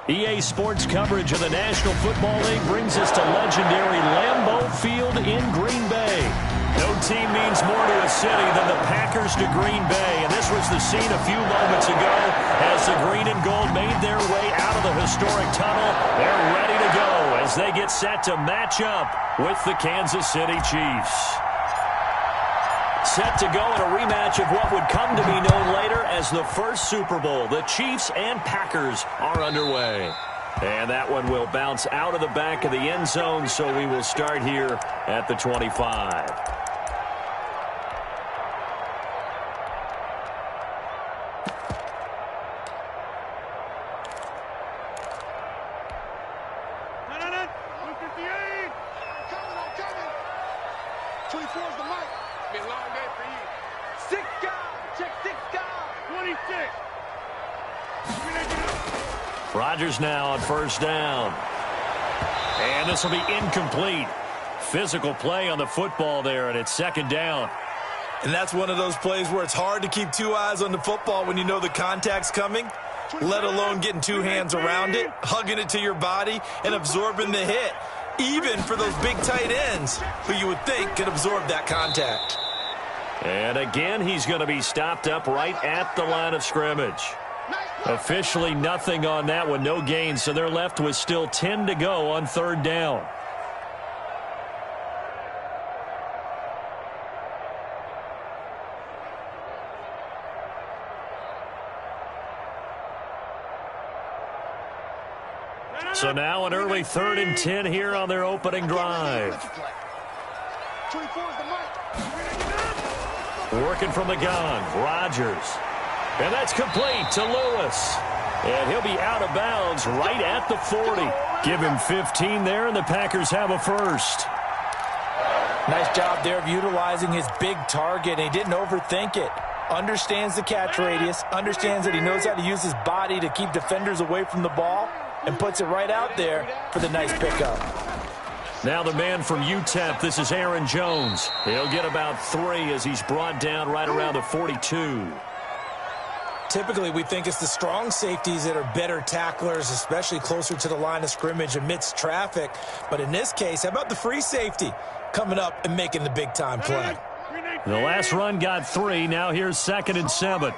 EA Sports coverage of the National Football League brings us to legendary Lambeau Field in Green Bay. No team means more to a city than the Packers to Green Bay, and this was the scene a few moments ago as the green and gold made their way out of the historic tunnel. They're ready to go as they get set to match up with the Kansas City Chiefs. Set to go in a rematch of what would come to be known later as the first Super Bowl. The Chiefs and Packers are underway. And that one will bounce out of the back of the end zone, so we will start here at the 25. Rodgers now on first down. And this will be incomplete. Physical play on the football there, and it's second down. And that's one of those plays where it's hard to keep two eyes on the football when you know the contact's coming, let alone getting two hands around it, hugging it to your body, and absorbing the hit, even for those big tight ends who you would think could absorb that contact. And again, he's going to be stopped up right at the line of scrimmage. Officially nothing on that one, no gain, so they're left with still 10 to go on third down. So now an early 3rd and 10 here on their opening drive. Working from the gun, Rodgers. And that's complete to Lewis. And he'll be out of bounds right at the 40. Give him 15 there, and the Packers have a first. Nice job there of utilizing his big target. He didn't overthink it. Understands the catch radius, understands that he knows how to use his body to keep defenders away from the ball, and puts it right out there for the nice pickup. Now the man from UTEP, this is Aaron Jones. He'll get about 3 as he's brought down right around the 42. Typically, we think it's the strong safeties that are better tacklers, especially closer to the line of scrimmage amidst traffic. But in this case, how about the free safety coming up and making the big-time play? The last run got 3. Now here's 2nd and 7.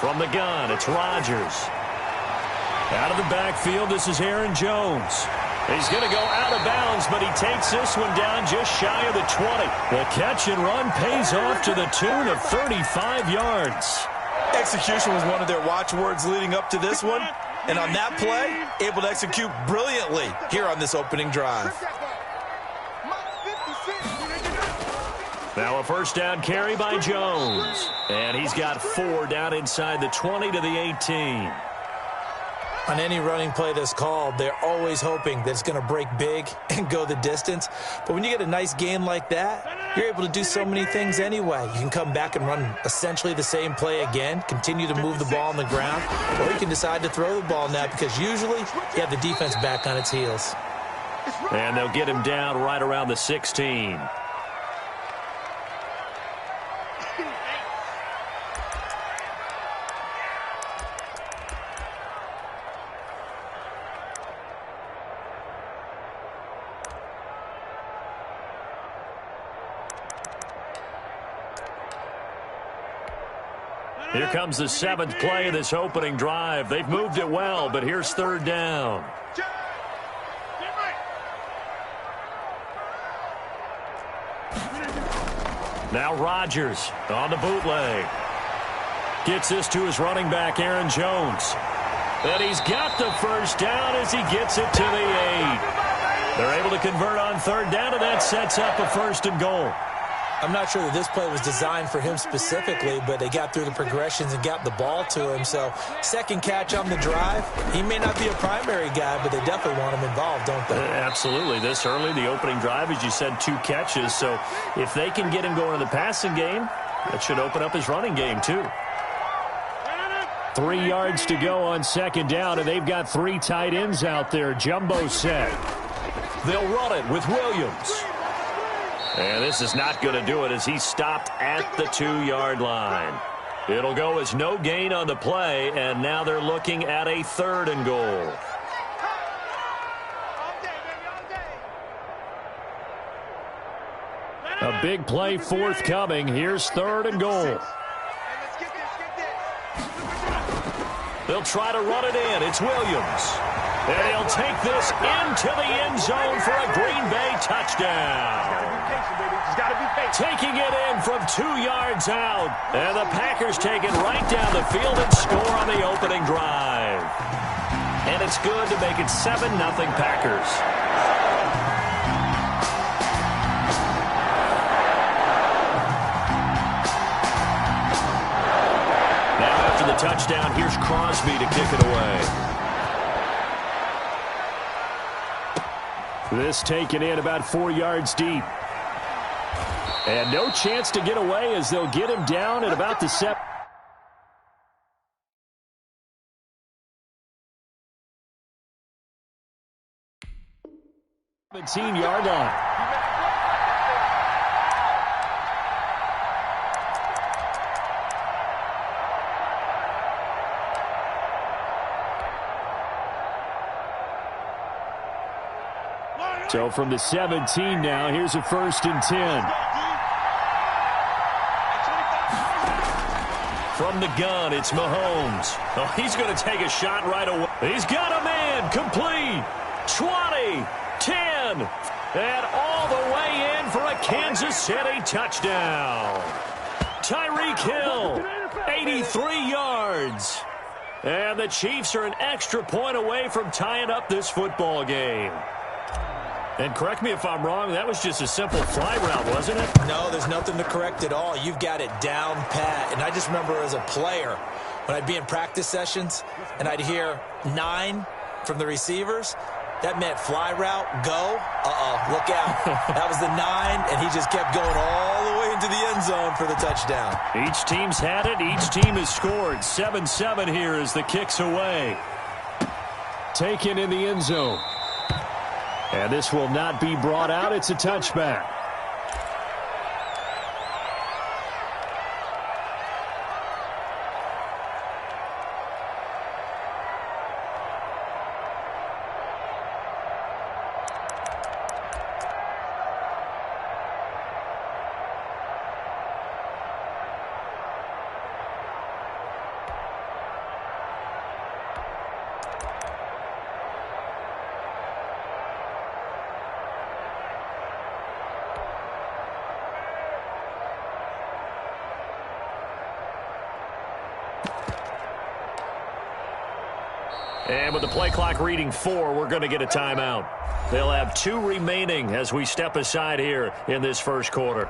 From the gun, it's Rodgers. Out of the backfield, this is Aaron Jones. He's going to go out of bounds, but he takes this one down just shy of the 20. The catch and run pays off to the tune of 35 yards. Execution was one of their watchwords leading up to this one. And on that play, able to execute brilliantly here on this opening drive. Now a first down carry by Jones. And he's got 4 down inside the 20 to the 18. On any running play that's called, they're always hoping that it's going to break big and go the distance. But when you get a nice gain like that, you're able to do so many things anyway. You can come back and run essentially the same play again, continue to move the ball on the ground, or you can decide to throw the ball now because usually you have the defense back on its heels. And they'll get him down right around the 16. Here comes the 7th play of this opening drive. They've moved it well, but here's 3rd down. Now Rodgers on the bootleg. Gets this to his running back, Aaron Jones. And he's got the first down as he gets it to the 8. They're able to convert on 3rd down, and that sets up a 1st and goal. I'm not sure that this play was designed for him specifically, but they got through the progressions and got the ball to him. So, second catch on the drive. He may not be a primary guy, but they definitely want him involved, don't they? Absolutely. This early, the opening drive, as you said, 2 catches. So, if they can get him going in the passing game, that should open up his running game, too. 3 yards to go on 2nd down, and they've got 3 tight ends out there. Jumbo set. They'll run it with Williams. And this is not going to do it as he's stopped at the 2-yard line. It'll go as no gain on the play, and now they're looking at a 3rd and goal. A big play forthcoming. Here's 3rd and goal. They'll try to run it in. It's Williams. And he'll take this into the end zone for a Green Bay touchdown. Taking it in from 2 yards out. And the Packers take it right down the field and score on the opening drive. And it's good to make it 7-0 Packers. Now after the touchdown, here's Crosby to kick it away. This taken in about 4 yards deep. And no chance to get away as they'll get him down at about the 17-yard line. So from the 17 now, here's a 1st and 10. From the gun, it's Mahomes. Oh, he's going to take a shot right away. He's got a man, complete. 20, 10, and all the way in for a Kansas City touchdown. Tyreek Hill, 83 yards. And the Chiefs are an extra point away from tying up this football game. And correct me if I'm wrong, that was just a simple fly route, wasn't it? No, there's nothing to correct at all. You've got it down pat. And I just remember as a player, when I'd be in practice sessions and I'd hear 9 from the receivers, that meant fly route, go. Look out. That was the 9, and he just kept going all the way into the end zone for the touchdown. Each team's had it. Each team has scored. 7-7 here as the kick's away. Taken in the end zone. And this will not be brought out. It's a touchback. And with the play clock reading 4, we're going to get a timeout. They'll have 2 remaining as we step aside here in this first quarter.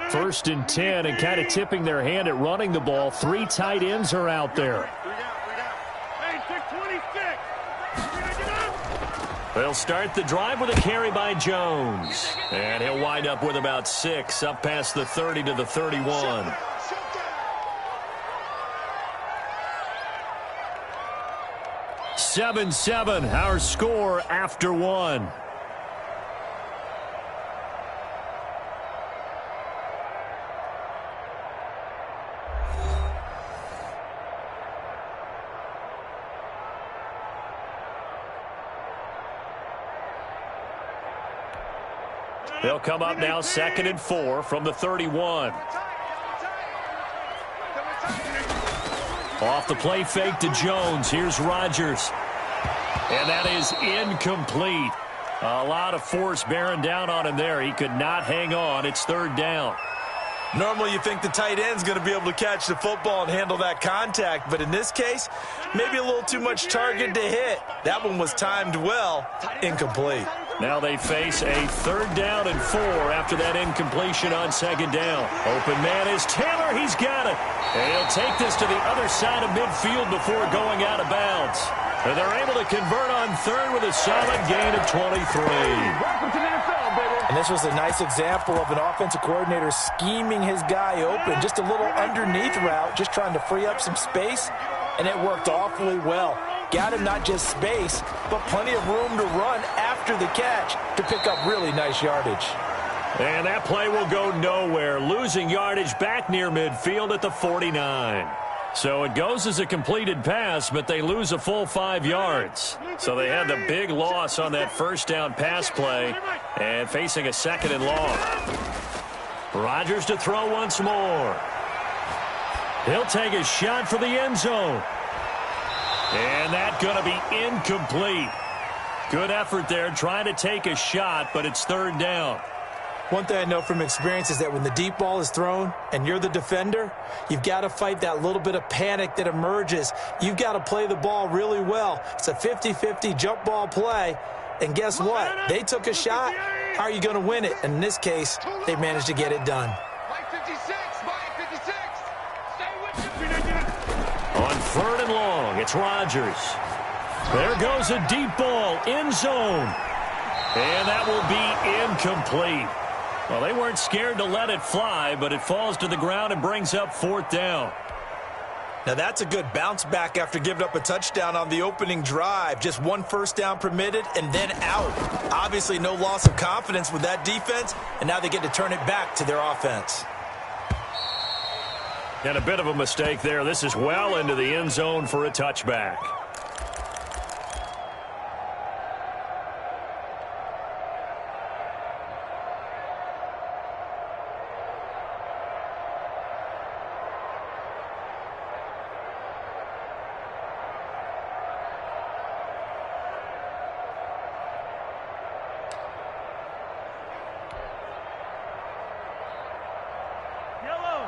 1st and 10, and kind of tipping their hand at running the ball. 3 tight ends are out there. They'll start the drive with a carry by Jones. And he'll wind up with about 6, up past the 30 to the 31. Seven, our score after 1. They'll come up now 2nd and 4 from the 31. Off the play fake to Jones. Here's Rodgers. And that is incomplete. A lot of force bearing down on him there. He could not hang on. It's 3rd down. Normally you think the tight end's going to be able to catch the football and handle that contact, but in this case, maybe a little too much target to hit. That one was timed well, incomplete. Now they face a 3rd down and 4 after that incompletion on 2nd down. Open man is Taylor. He's got it. And he'll take this to the other side of midfield before going out of bounds. And they're able to convert on 3rd with a solid gain of 23. Welcome to the NFL, baby. And this was a nice example of an offensive coordinator scheming his guy open. Just a little underneath route, just trying to free up some space, and it worked awfully well. Got him not just space, but plenty of room to run after the catch to pick up really nice yardage. And that play will go nowhere, losing yardage back near midfield at the 49. So it goes as a completed pass, but they lose a full 5 yards. So they had the big loss on that first down pass play and facing a 2nd and long. Rodgers to throw once more. He'll take a shot for the end zone. And that's going to be incomplete. Good effort there trying to take a shot, but it's 3rd down. One thing I know from experience is that when the deep ball is thrown and you're the defender, you've got to fight that little bit of panic that emerges. You've got to play the ball really well. It's a 50-50 jump ball play. And guess what? They took a shot. How are you going to win it? And in this case, they managed to get it done. On 3rd and long, it's Rodgers. There goes a deep ball, end zone. And that will be incomplete. Well, they weren't scared to let it fly, but it falls to the ground and brings up 4th down. Now that's a good bounce back after giving up a touchdown on the opening drive. Just 1 first down permitted and then out. Obviously no loss of confidence with that defense, and now they get to turn it back to their offense. And a bit of a mistake there. This is well into the end zone for a touchback.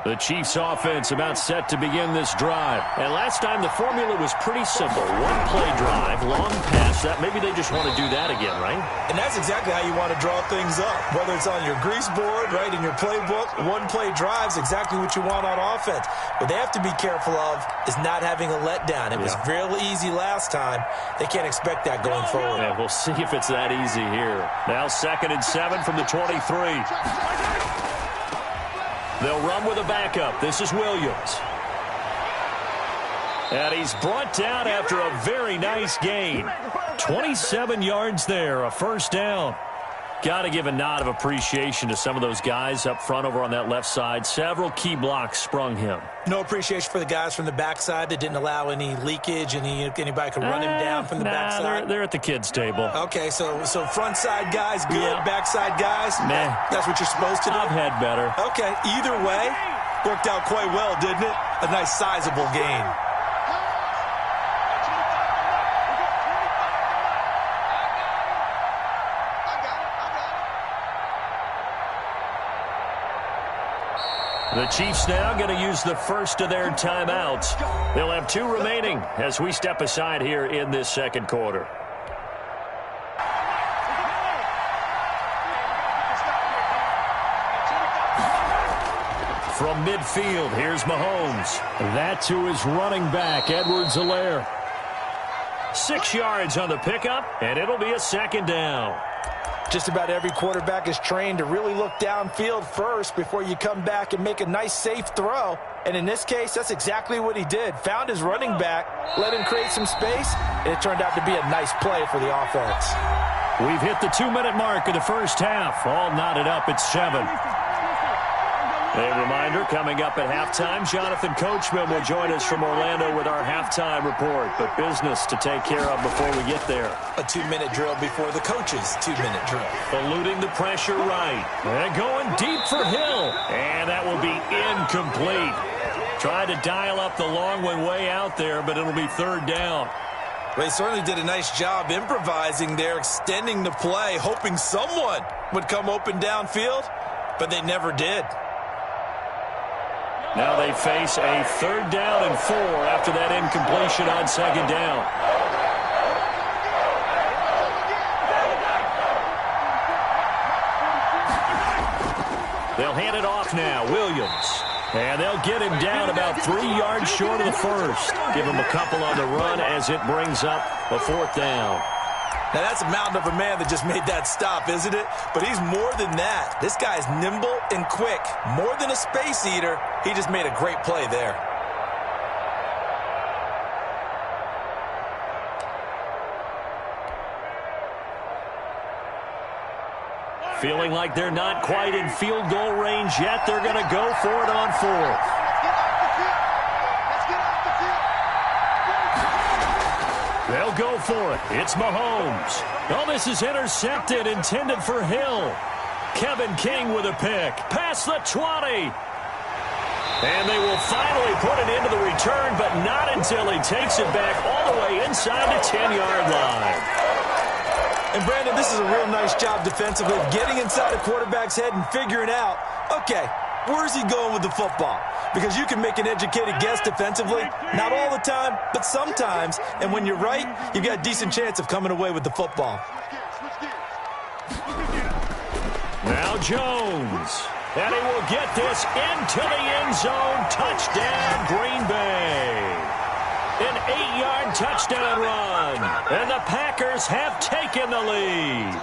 The Chiefs offense about set to begin this drive. And last time the formula was pretty simple. 1-play drive, long pass. That maybe they just want to do that again, right? And that's exactly how you want to draw things up. Whether it's on your grease board, right, in your playbook, 1-play drive's exactly what you want on offense. What they have to be careful of is not having a letdown. It was real easy last time. They can't expect that going forward. Yeah, we'll see if it's that easy here. Now 2nd and 7 from the 23. They'll run with a backup. This is Williams. And he's brought down after a very nice gain. 27 yards there, a first down. Got to give a nod of appreciation to some of those guys up front over on that left side. Several key blocks sprung him. No appreciation for the guys from the backside that didn't allow any leakage, anybody could run him down from the backside. They're at the kids' table. Okay, so front side guys good, backside guys, nah. That's what you're supposed to do? I've had better. Okay, either way, worked out quite well, didn't it? A nice sizable gain. The Chiefs now going to use the first of their timeouts. They'll have 2 remaining as we step aside here in this 2nd quarter. From midfield, here's Mahomes. That to his running back, Edwards-Helaire. 6 yards on the pickup, and it'll be a 2nd down. Just about every quarterback is trained to really look downfield first before you come back and make a nice, safe throw. And in this case, that's exactly what he did. Found his running back, let him create some space, and it turned out to be a nice play for the offense. We've hit the 2-minute mark of the first half. All knotted up at 7. A reminder, coming up at halftime, Jonathan Coachman will join us from Orlando with our halftime report. But business to take care of before we get there. A 2-minute drill before the coach's 2-minute drill. Eluding the pressure right. And going deep for Hill. And that will be incomplete. Tried to dial up the long one way out there, but it'll be 3rd down. They certainly did a nice job improvising there, extending the play, hoping someone would come open downfield, but they never did. Now they face a 3rd down and 4 after that incompletion on 2nd down. They'll hand it off now, Williams. And they'll get him down about 3 yards short of the first. Give him a couple on the run as it brings up a 4th down. Now, that's a mountain of a man that just made that stop, isn't it? But he's more than that. This guy's nimble and quick. More than a space eater, he just made a great play there. Feeling like they're not quite in field goal range yet. They're going to go for it on fourth. They'll go for it. It's Mahomes. Oh, this is intercepted, intended for Hill. Kevin King with a pick. Past the 20. And they will finally put it into the return, but not until he takes it back all the way inside the 10-yard line. And, Brandon, this is a real nice job defensively of getting inside a quarterback's head and figuring out, okay, where's he going with the football? Because you can make an educated guess defensively, not all the time, but sometimes. And when you're right, you've got a decent chance of coming away with the football. Now Jones. And he will get this into the end zone. Touchdown, Green Bay. An 8-yard touchdown run. And the Packers have taken the lead.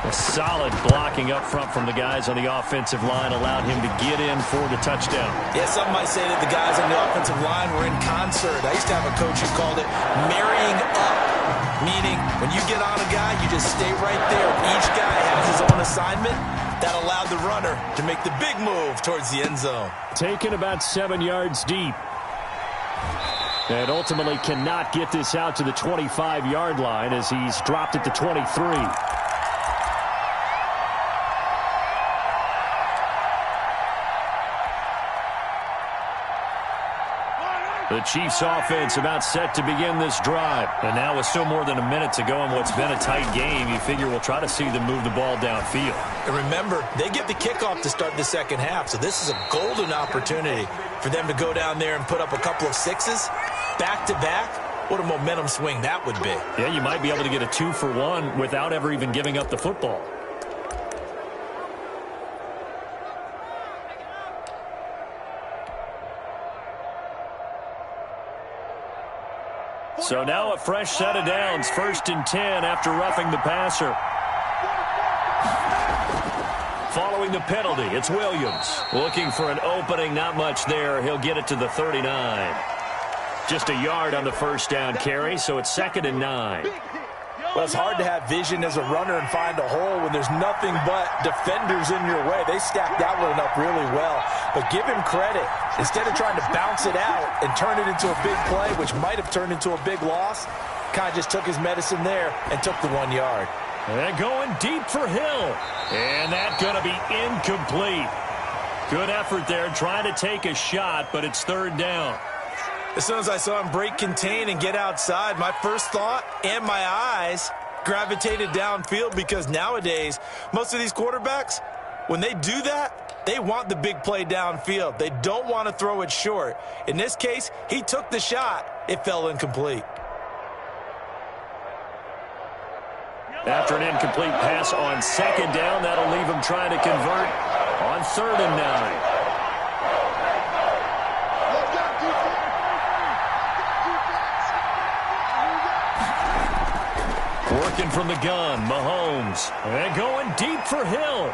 A solid blocking up front from the guys on the offensive line allowed him to get in for the touchdown. Yeah, some might say that the guys on the offensive line were in concert. I used to have a coach who called it marrying up, meaning when you get on a guy, you just stay right there. Each guy has his own assignment. That allowed the runner to make the big move towards the end zone. Taken about 7 yards deep. And ultimately cannot get this out to the 25-yard line as he's dropped it to 23. The Chiefs offense about set to begin this drive. And now with still more than a minute to go in what's been a tight game, you figure we'll try to see them move the ball downfield. And remember, they get the kickoff to start the second half, so this is a golden opportunity for them to go down there and put up a couple of sixes back-to-back. What a momentum swing that would be. Yeah, you might be able to get a 2-for-1 without ever even giving up the football. So now a fresh set of downs, 1st and 10 after roughing the passer. Following the penalty, it's Williams. Looking for an opening, not much there. He'll get it to the 39. Just a yard on the first down carry, so it's 2nd and 9. Well, it's hard to have vision as a runner and find a hole when there's nothing but defenders in your way. They stacked that one up really well. But give him credit. Instead of trying to bounce it out and turn it into a big play, which might have turned into a big loss, kind of just took his medicine there and took the 1 yard. And going deep for Hill. And that's going to be incomplete. Good effort there trying to take a shot, but it's 3rd down. As soon as I saw him break contain and get outside, my first thought and my eyes gravitated downfield because nowadays, most of these quarterbacks, when they do that, they want the big play downfield. They don't want to throw it short. In this case, he took the shot. It fell incomplete. After an incomplete pass on 2nd down, that'll leave him trying to convert on 3rd and 9. Working from the gun, Mahomes. And going deep for Hill.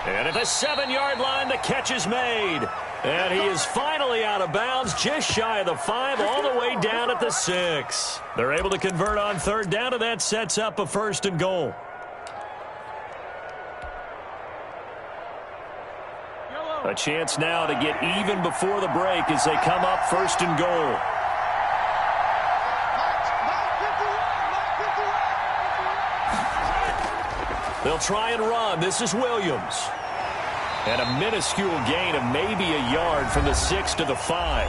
And at the 7-yard line, the catch is made. And he is finally out of bounds, just shy of the 5, all the way down at the 6. They're able to convert on 3rd down, and that sets up a 1st and goal. A chance now to get even before the break as they come up 1st and goal. They'll try and run. This is Williams. And a minuscule gain of maybe a yard from the 6 to the 5.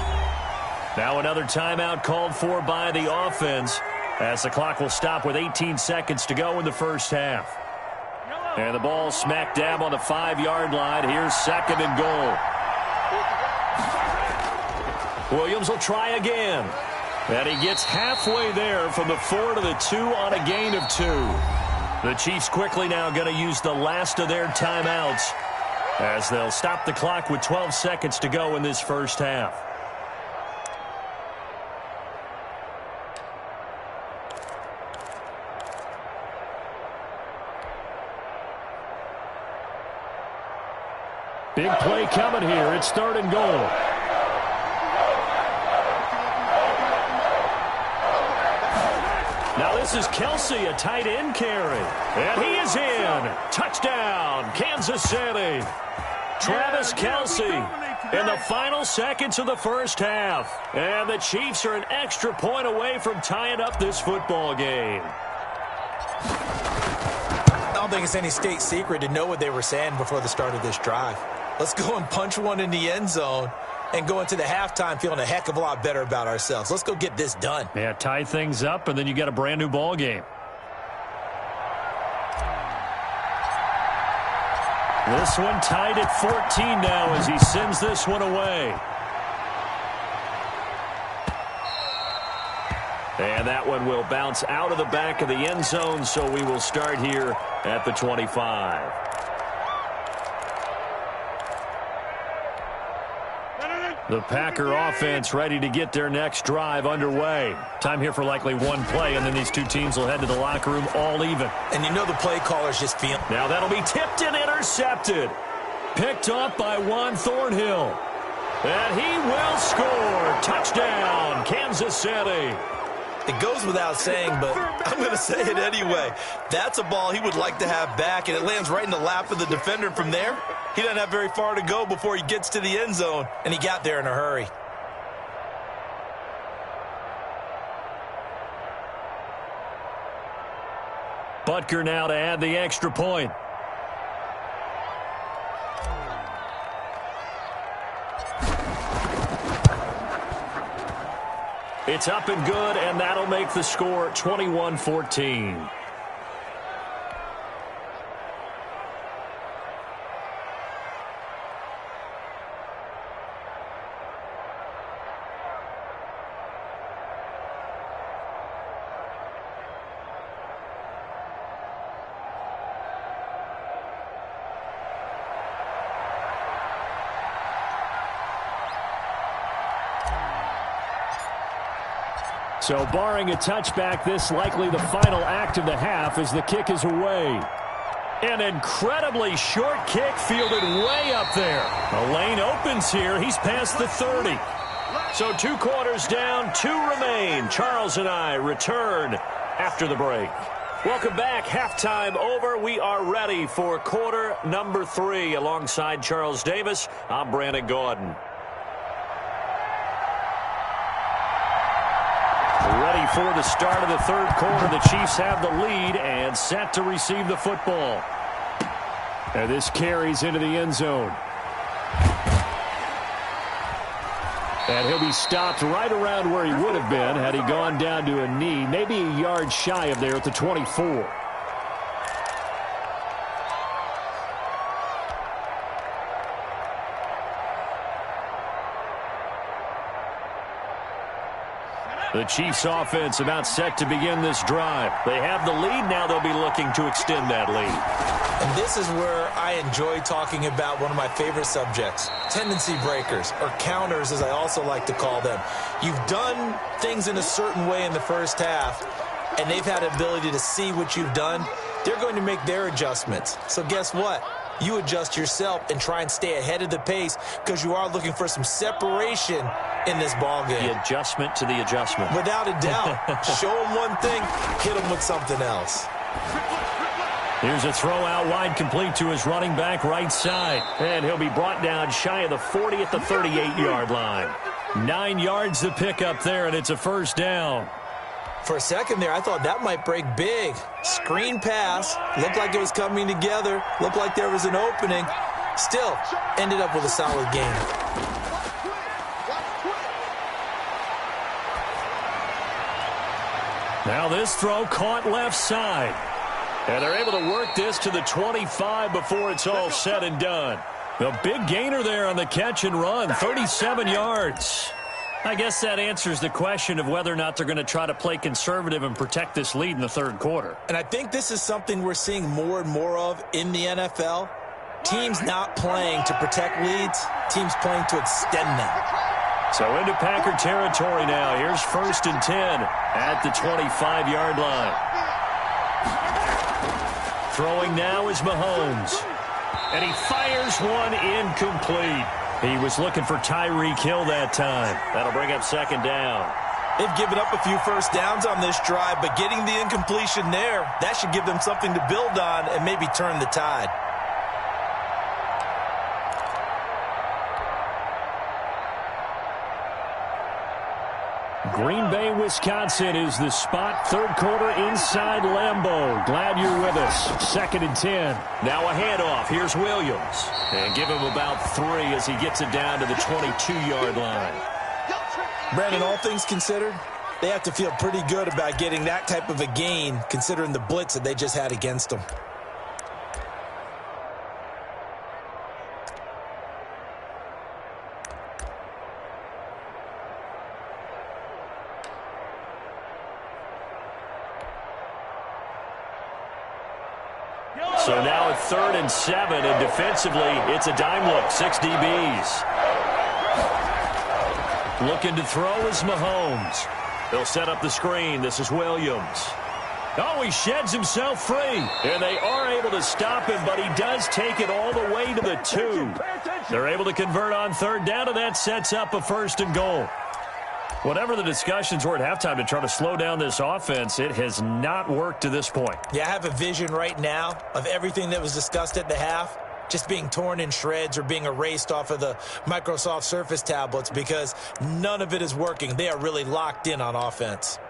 Now another timeout called for by the offense as the clock will stop with 18 seconds to go in the first half. And the ball smack dab on the 5-yard line. Here's 2nd and goal. Williams will try again. And he gets halfway there from the 4 to the 2 on a gain of 2. The Chiefs quickly now going to use the last of their timeouts as they'll stop the clock with 12 seconds to go in this first half. Big play coming here. It's 3rd and goal. Now this is Kelsey, a tight end carry. And he is in. Touchdown, Kansas City. Travis Kelsey in the final seconds of the first half. And the Chiefs are an extra point away from tying up this football game. I don't think it's any state secret to know what they were saying before the start of this drive. Let's go and punch one in the end zone and go into the halftime feeling a heck of a lot better about ourselves. Let's go get this done. Yeah, tie things up, and then you got a brand new ball game. This one tied at 14 now as he sends this one away. And that one will bounce out of the back of the end zone, so we will start here at the 25. The Packer offense ready to get their next drive underway. Time here for likely one play, and then these two teams will head to the locker room all even. And you know the play callers just feel. Now that'll be tipped and intercepted. Picked up by Juan Thornhill. And he will score. Touchdown, Kansas City. It goes without saying, but I'm going to say it anyway. That's a ball he would like to have back, and it lands right in the lap of the defender. From there, he doesn't have very far to go before he gets to the end zone. And he got there in a hurry. Butker now to add the extra point. It's up and good, and that'll make the score 21-14. So barring a touchback, this likely the final act of the half as the kick is away. An incredibly short kick fielded way up there. The lane opens here. He's past the 30. So 2 quarters down, 2 remain. Charles and I return after the break. Welcome back. Halftime over. We are ready for quarter number 3. Alongside Charles Davis, I'm Brandon Gaudin. Ready for the start of the third quarter. The Chiefs have the lead and set to receive the football. And this carries into the end zone. And he'll be stopped right around where he would have been had he gone down to a knee, maybe a yard shy of there at the 24. The Chiefs offense about set to begin this drive. They have the lead. Now they'll be looking to extend that lead. And this is where I enjoy talking about one of my favorite subjects, tendency breakers, or counters as I also like to call them. You've done things in a certain way in the first half, and they've had the ability to see what you've done. They're going to make their adjustments. So guess what? You adjust yourself and try and stay ahead of the pace because you are looking for some separation in this ball game. The adjustment to the adjustment. Without a doubt. Show them one thing, hit them with something else. Here's a throw out wide, complete to his running back right side. And he'll be brought down shy of the 40 at the 38-yard line. 9 yards to pick up there, and it's a first down. For a second there, I thought that might break big. Screen pass. Looked like it was coming together. Looked like there was an opening. Still, ended up with a solid game. Now this throw caught left side. And they're able to work this to the 25 before it's all said and done. The big gainer there on the catch and run, 37 yards. I guess that answers the question of whether or not they're going to try to play conservative and protect this lead in the third quarter. And I think this is something we're seeing more and more of in the NFL. Teams not playing to protect leads, teams playing to extend them. So into Packer territory now. Here's 1st and 10 at the 25-yard line. Throwing now is Mahomes. And he fires one incomplete. He was looking for Tyreek Hill that time. That'll bring up 2nd down. They've given up a few first downs on this drive, but getting the incompletion there, that should give them something to build on and maybe turn the tide. Green Bay, Wisconsin is the spot. Third quarter inside Lambeau. Glad you're with us. 2nd and 10. Now a handoff. Here's Williams. And give him about 3 as he gets it down to the 22-yard line. Brandon, all things considered, they have to feel pretty good about getting that type of a gain considering the blitz that they just had against them. So now at 3rd and 7, and defensively, it's a dime look. 6 DBs. Looking to throw is Mahomes. They'll set up the screen. This is Williams. Oh, he sheds himself free. And they are able to stop him, but he does take it all the way to the 2. They're able to convert on 3rd down, and that sets up a 1st and goal. Whatever the discussions were at halftime to try to slow down this offense, it has not worked to this point. Yeah, I have a vision right now of everything that was discussed at the half just being torn in shreds or being erased off of the Microsoft Surface tablets because none of it is working. They are really locked in on offense.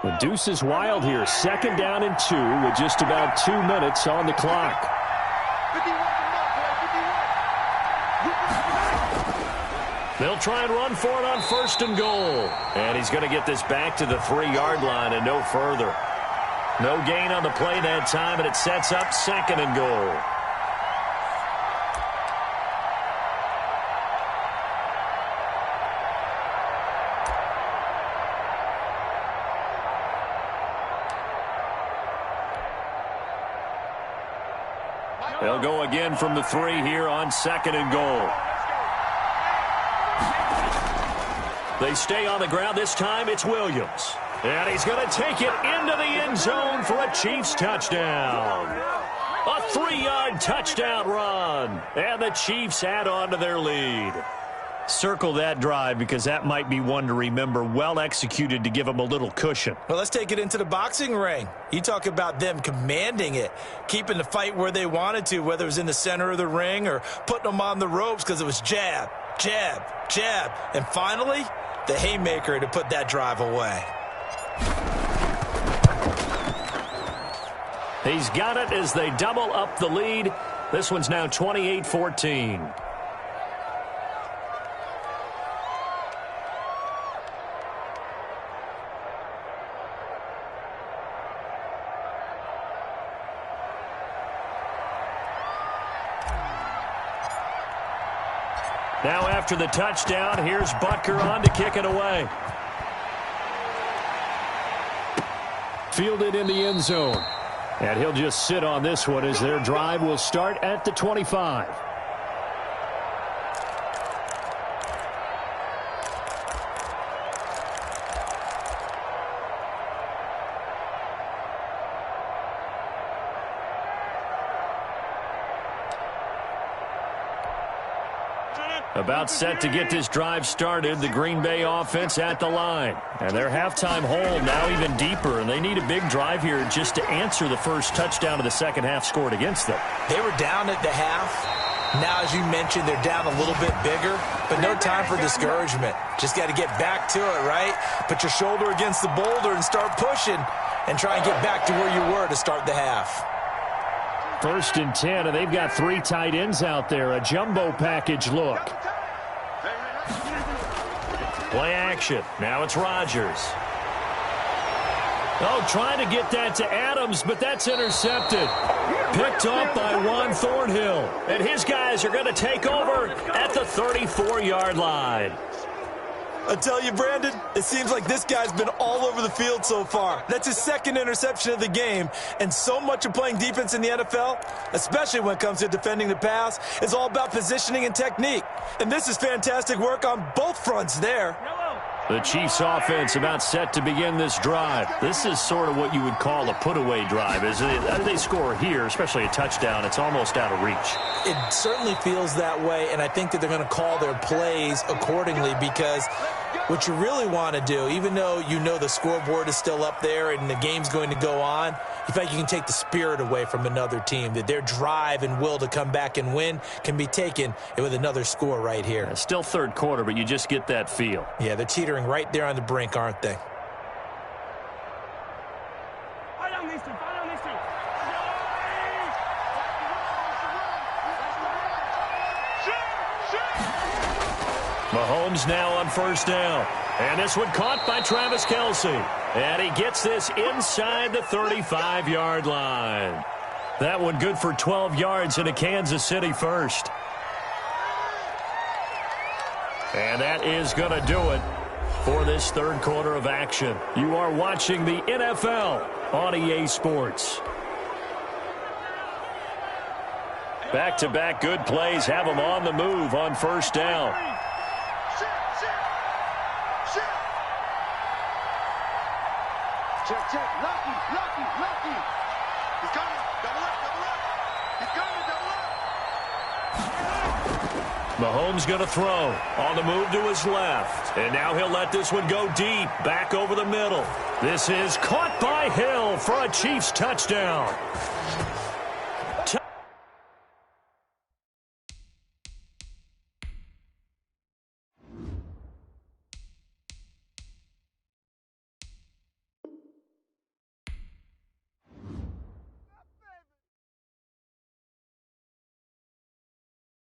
The deuce is wild here. 2nd down and 2 with just about 2 minutes on the clock. They'll try and run for it on 1st and goal. And he's going to get this back to the 3-yard line and no further. No gain on the play that time, and it sets up 2nd and goal. They'll go again from the 3 here on 2nd and goal. They stay on the ground. This time it's Williams. And he's going to take it into the end zone for a Chiefs touchdown. A 3-yard touchdown run. And the Chiefs add on to their lead. Circle that drive because that might be one to remember. Well executed to give them a little cushion. Well, let's take it into the boxing ring. You talk about them commanding it, keeping the fight where they wanted to, whether it was in the center of the ring or putting them on the ropes because it was jab, jab, jab. And finally, the haymaker to put that drive away. He's got it as they double up the lead. This one's now 28-14. Now after the touchdown, here's Butker on to kick it away. Fielded in the end zone. And he'll just sit on this one as their drive will start at the 25. About set to get this drive started. The Green Bay offense at the line. And their halftime hole now even deeper. And they need a big drive here just to answer the first touchdown of the second half scored against them. They were down at the half. Now, as you mentioned, they're down a little bit bigger. But no time for discouragement. Just got to get back to it, right? Put your shoulder against the boulder and start pushing. And try and get back to where you were to start the half. 1st and 10, and they've got 3 tight ends out there. A jumbo package look. Play action. Now it's Rodgers. Oh, trying to get that to Adams, but that's intercepted. Picked up by Juan Thornhill. And his guys are going to take over at the 34-yard line. I tell you, Brandon, it seems like this guy's been all over the field so far. That's his 2nd interception of the game. And so much of playing defense in the NFL, especially when it comes to defending the pass, is all about positioning and technique. And this is fantastic work on both fronts there. The Chiefs offense about set to begin this drive. This is sort of what you would call a put-away drive. As they score here, especially a touchdown, it's almost out of reach. It certainly feels that way, and I think that they're going to call their plays accordingly, because what you really want to do, even though you know the scoreboard is still up there and the game's going to go on, in fact, you can take the spirit away from another team, that their drive and will to come back and win can be taken with another score right here. Yeah, still third quarter, but you just get that feel. Yeah, they're teetering right there on the brink, aren't they? Mahomes now on first down. And this one caught by Travis Kelce. And he gets this inside the 35-yard line. That one good for 12 yards into Kansas City first. And that is going to do it for this third quarter of action. You are watching the NFL on EA Sports. Back-to-back good plays have them on the move on first down. Check. Lucky. He's coming. Double up. He's coming, double up. Mahomes going to throw on the move to his left. And now he'll let this one go deep, back over the middle. This is caught by Hill for a Chiefs touchdown.